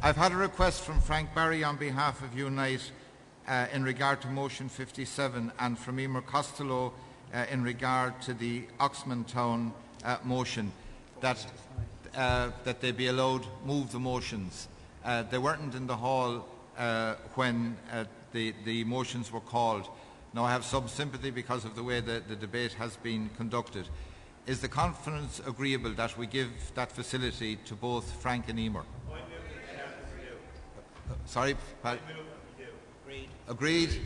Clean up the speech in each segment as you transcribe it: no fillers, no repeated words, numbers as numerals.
I've had a request from Frank Barry on behalf of Unite in regard to motion 57 and from Emer Costello in regard to the Oxman Town motion that they be allowed move the motions. They weren't in the hall when the motions were called. Now I have some sympathy because of the way the debate has been conducted. Is the conference agreeable that we give that facility to both Frank and Emer? Sorry? Agreed?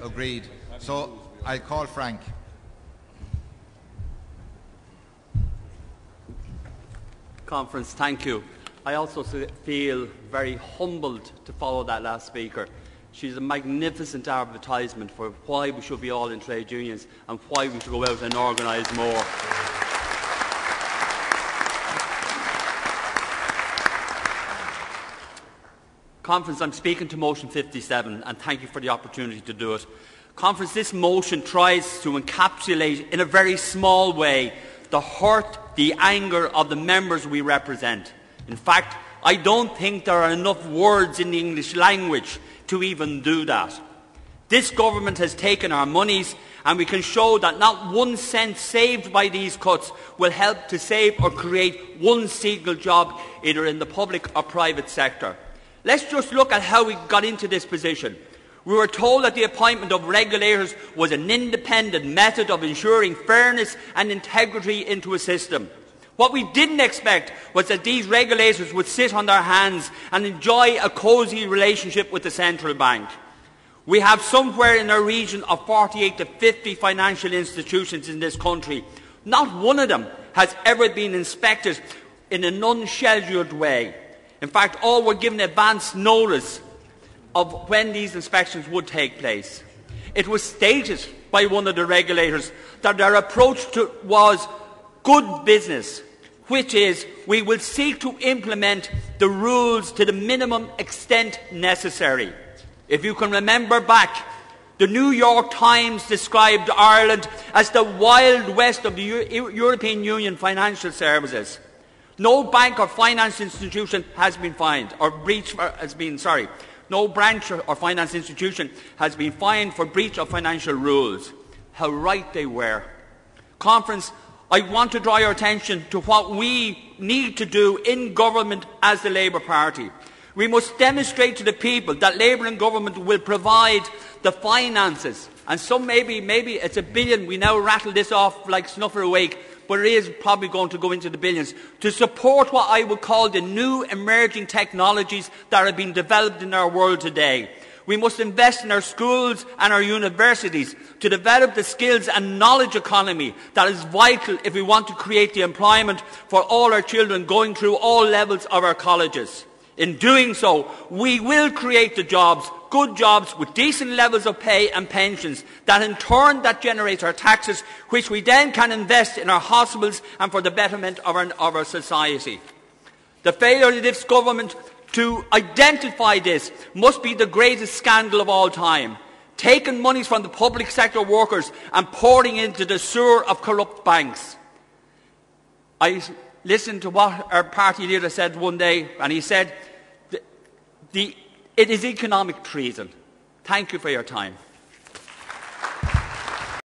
Agreed. So I'll call Frank. Conference, thank you. I also feel very humbled to follow that last speaker. She's a magnificent advertisement for why we should be all in trade unions and why we should go out and organise more. Conference, I'm speaking to motion 57 and thank you for the opportunity to do it. Conference, this motion tries to encapsulate in a very small way the hurt, the anger of the members we represent. In fact, I don't think there are enough words in the English language to even do that. This government has taken our monies and we can show that not 1 cent saved by these cuts will help to save or create one single job either in the public or private sector. Let's just look at how we got into this position. We were told that the appointment of regulators was an independent method of ensuring fairness and integrity into a system. What we didn't expect was that these regulators would sit on their hands and enjoy a cosy relationship with the central bank. We have somewhere in a region of 48 to 50 financial institutions in this country. Not one of them has ever been inspected in an unscheduled way. In fact, all were given advance notice of when these inspections would take place. It was stated by one of the regulators that their approach was good business, which is we will seek to implement the rules to the minimum extent necessary. If you can remember back, the New York Times described Ireland as the Wild West of the European Union financial services. No bank or finance institution has been fined or no branch or finance institution has been fined for breach of financial rules. How right they were. Conference, I want to draw your attention to what we need to do in government as the Labour Party. We must demonstrate to the people that Labour and government will provide the finances. And some maybe it's $1 billion. We now rattle this off like snuffer awake, but it is probably going to go into the billions, to support what I would call the new emerging technologies that are being developed in our world today. We must invest in our schools and our universities to develop the skills and knowledge economy that is vital if we want to create the employment for all our children going through all levels of our colleges. In doing so, we will create the jobs, good jobs with decent levels of pay and pensions that in turn generate our taxes, which we then can invest in our hospitals and for the betterment of our society. The failure of this government to identify this must be the greatest scandal of all time. Taking monies from the public sector workers and pouring into the sewer of corrupt banks. I listened to what our party leader said one day, and he said, it is economic treason. Thank you for your time.